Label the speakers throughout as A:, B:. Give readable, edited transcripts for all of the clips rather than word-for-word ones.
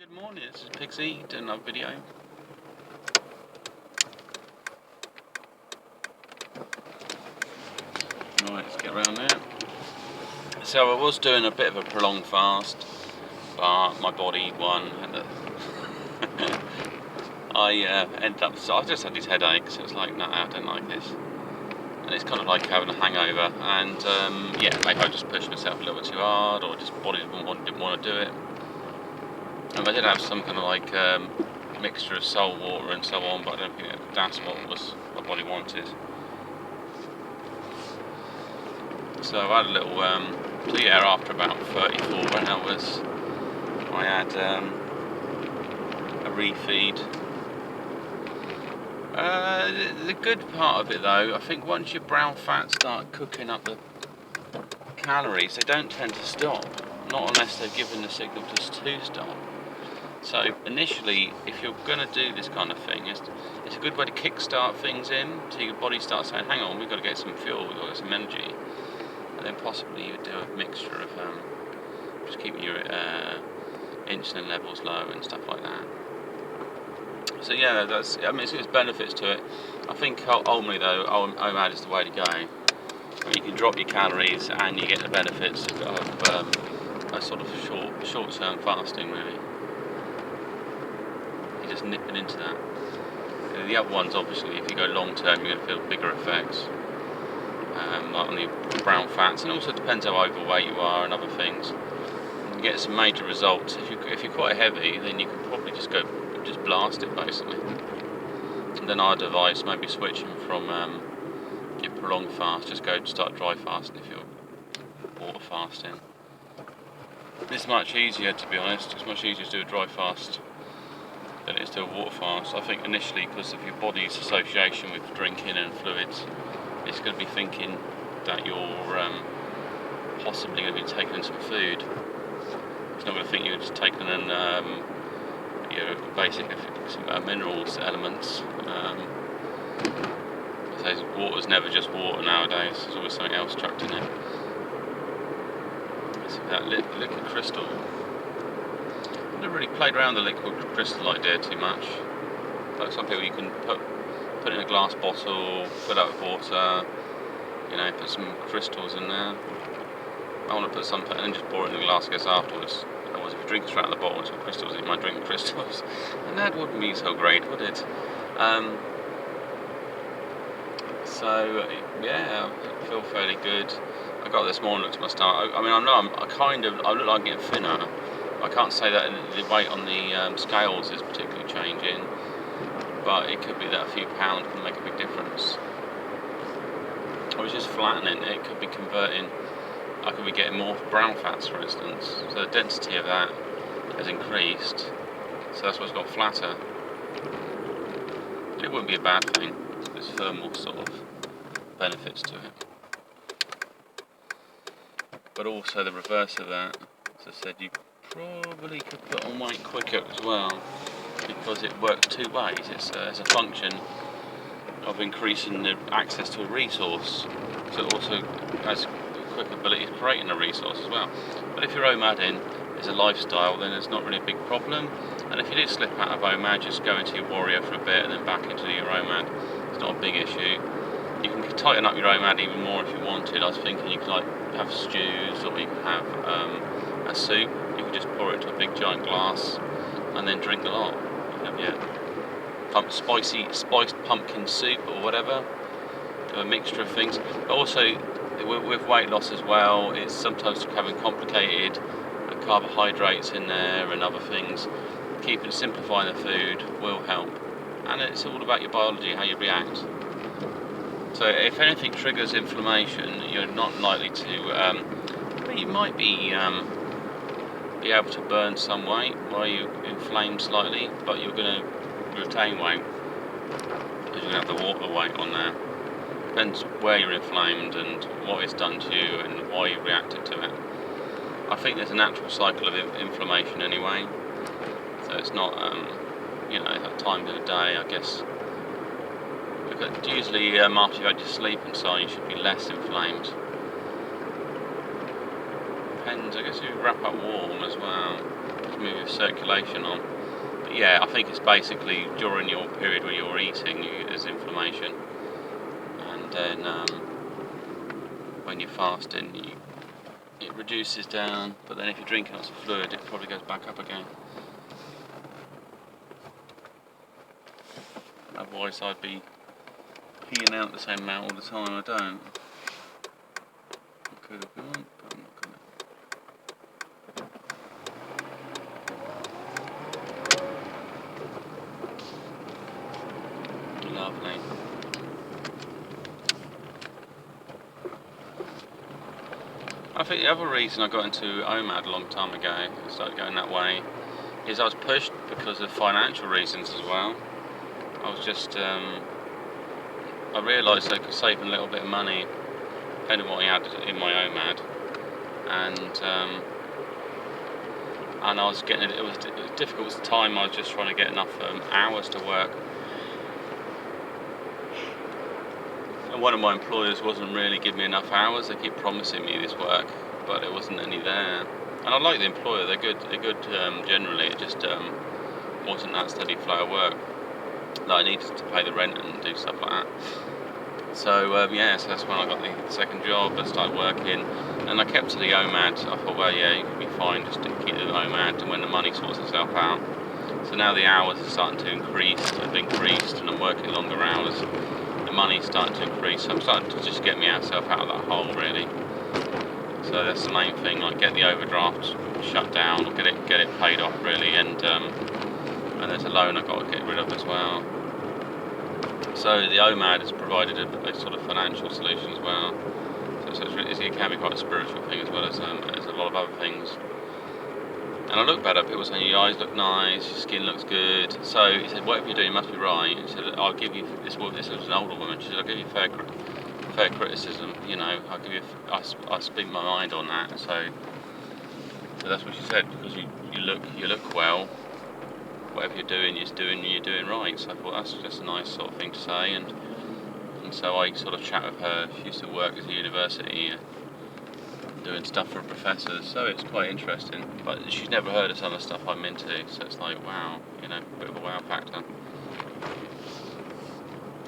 A: Good morning, this is Pixie doing another video. Right, let's get around there. So I was doing a bit of a prolonged fast, but my body won, and I ended up. So I just had these headaches. It was like, nah, I don't like this, and it's kind of like having a hangover. And yeah, maybe I just pushed myself a little bit too hard, or just body didn't want to do it. And I did have some kind of like mixture of salt water and so on, but I don't think that's what my body wanted. So I had a little, so yeah, after about 34 hours, I had a refeed. The good part of it though, I think once your brown fats start cooking up the calories, they don't tend to stop, not unless they're given the signal to stop. So initially, if you're going to do this kind of thing, it's a good way to kickstart things in, so your body starts saying, hang on, we've got to get some fuel, we've got to get some energy. And then possibly you would do a mixture of just keeping your insulin levels low and stuff like that. So yeah, there's benefits to it. I think ultimately though, OMAD is the way to go. You can drop your calories and you get the benefits of a sort of short-term fasting, really. You're just nipping into that. The other ones, obviously, if you go long-term, you're going to feel bigger effects. Like on the brown fats, and also depends how overweight you are and other things. You can get some major results. If you're quite heavy, then you can probably just blast it basically. And then I'd advise maybe switching from your prolonged fast, just start dry fasting if you're water fasting. It's much easier, to be honest. It's much easier to do a dry fast than it is to do a water fast. I think initially because of your body's association with drinking and fluids, it's going to be thinking that you're possibly going to be taking in some food. It's not going to think you're just taking in your basic minerals elements. So water's never just water nowadays. There's always something else chucked in it. So that liquid crystal. I never really played around the liquid crystal idea too much. Like some people, you can put it in a glass bottle, fill it with water, put some crystals in there. I want to put some, and then just pour it in the glass, I guess, afterwards. Otherwise, if you drink straight out of the bottle with some crystals, you might drink the crystals. And that wouldn't be so great, would it? So, yeah, I feel fairly good. I got this morning, looked at my stomach. I mean, I look like I'm getting thinner. I can't say that the weight on the scales is particularly changing, but it could be that a few pounds can make a big difference. I was just flattening, it could be converting, I could be getting more brown fats, for instance, so the density of that has increased, so that's what's got flatter. It wouldn't be a bad thing, there's thermal sort of benefits to it. But also the reverse of that, as I said, you probably could put on weight quicker as well, because it works two ways. It's a function of increasing the access to a resource, so it also has a quick ability of creating a resource as well. But if you're OMADing as a lifestyle, then it's not really a big problem. And if you did slip out of OMAD, just go into your warrior for a bit and then back into your OMAD. It's not a big issue. You can tighten up your OMAD even more if you wanted. I was thinking you could have stews, or you can have a soup. You can just pour it into a big giant glass and then drink the lot. Spiced pumpkin soup or whatever, a mixture of things. But also with weight loss as well, it's sometimes having complicated carbohydrates in there and other things. Simplifying the food will help, and it's all about your biology, how you react. So if anything triggers inflammation, you're not likely to. You might be able to burn some weight while you inflame slightly, but you're going to retain weight because you're going to have the water weight on there. Depends where you're inflamed and what it's done to you and why you reacted to it. I think there's a natural cycle of inflammation anyway, so it's not at times of the day, I guess. Usually after you've had your sleep and so on, you should be less inflamed. Depends, I guess, if you wrap up warm as well. move your circulation on. But yeah, I think it's basically during your period where you're eating, there's inflammation, and then when you're fasting, it reduces down. But then if you're drinking lots of fluid, it probably goes back up again. Otherwise, I'd be peeing out the same amount all the time. I don't. I could have gone, but I'm not gonna. Lovely. I think the other reason I got into OMAD a long time ago, I started going that way, is I was pushed because of financial reasons as well. I was just, I realised I could save a little bit of money depending on what I had in my OMAD, and I was getting, it was difficult at the time. I was just trying to get enough hours to work. And one of my employers wasn't really giving me enough hours. They keep promising me this work, but there wasn't any there. And I like the employer; they're good generally. It just wasn't that steady flow of work that I needed to pay the rent and do stuff like that. So yeah, so that's when I got the second job and started working. And I kept to the OMAD. I thought, well, yeah, you can be fine, just keep the OMAD, and when the money sorts itself out. So now the hours are starting to increase. Have increased, and I'm working longer hours. The money's starting to increase, so I'm starting to just get myself out of that hole, really. So that's the main thing, like get the overdraft shut down, or get it paid off, really, and there's a loan I've got to get rid of as well. So the OMAD has provided a sort of financial solution as well. So it can be quite a spiritual thing as well as a lot of other things. And I look better. People saying your eyes look nice, your skin looks good. So he said, whatever you're doing must be right. He said, I'll give you this. This was an older woman. She said, I'll give you fair criticism. You know, I'll give you. I speak my mind on that. So that's what she said, because you look well. Whatever you're doing, you're doing right. So I thought that's just a nice sort of thing to say. And so I sort of chat with her. She used to work at a university, doing stuff for professors, so it's quite interesting. But she's never heard of some of the stuff I'm into, so it's like, wow, you know, a bit of a wow factor.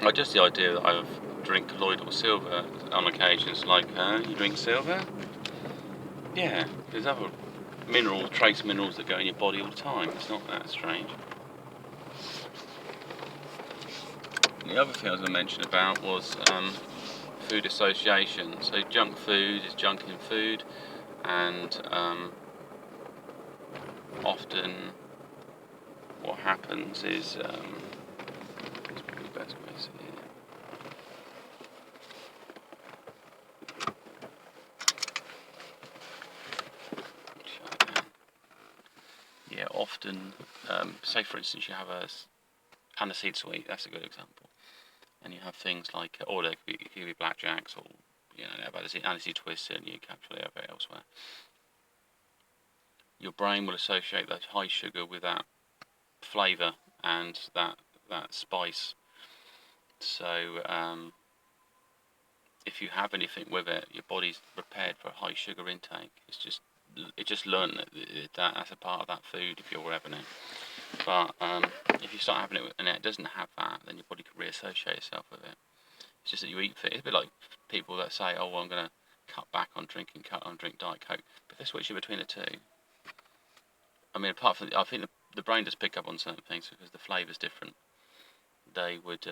A: Like just the idea that I drink colloidal silver on occasions, like, you drink silver? Yeah, there's other trace minerals that go in your body all the time. It's not that strange. The other thing I was going to mention about was food association. So junk food is junk in food, and often what happens is, it's probably the best way to see it. Yeah, often, say for instance you have a aniseed sweet, that's a good example, and you have things like, or there could be blackjacks, or you know, aniseed twists, and you capture it elsewhere. Your brain will associate that high sugar with that flavour and that spice. So if you have anything with it, your body's prepared for a high sugar intake. It just learned that's a part of that food if you're having it. But if you start having it and it doesn't have that, then your body can reassociate itself with it. It's just that you eat fit. It's a bit like people that say, oh, well, I'm going to cut back on drink Diet Coke. But if they switch in between the two, I mean, apart from, I think the brain does pick up on certain things because the flavour's different. They would,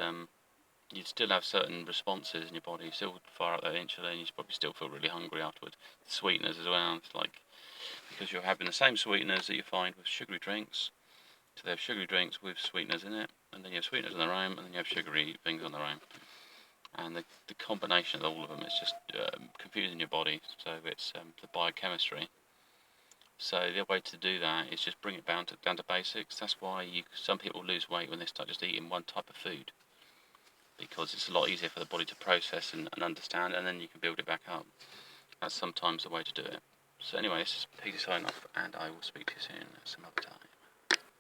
A: you'd still have certain responses in your body. You still fire up that insulin. You probably still feel really hungry afterwards. Sweeteners as well. It's like, because you're having the same sweeteners that you find with sugary drinks. So they have sugary drinks with sweeteners in it, and then you have sweeteners on their own, and then you have sugary things on their own. And the combination of all of them is just confusing your body. So it's the biochemistry. So the way to do that is just bring it down to basics. That's why some people lose weight when they start just eating one type of food, because it's a lot easier for the body to process and understand, and then you can build it back up. That's sometimes the way to do it. So anyway, this is Peter signing off, and I will speak to you soon some other time.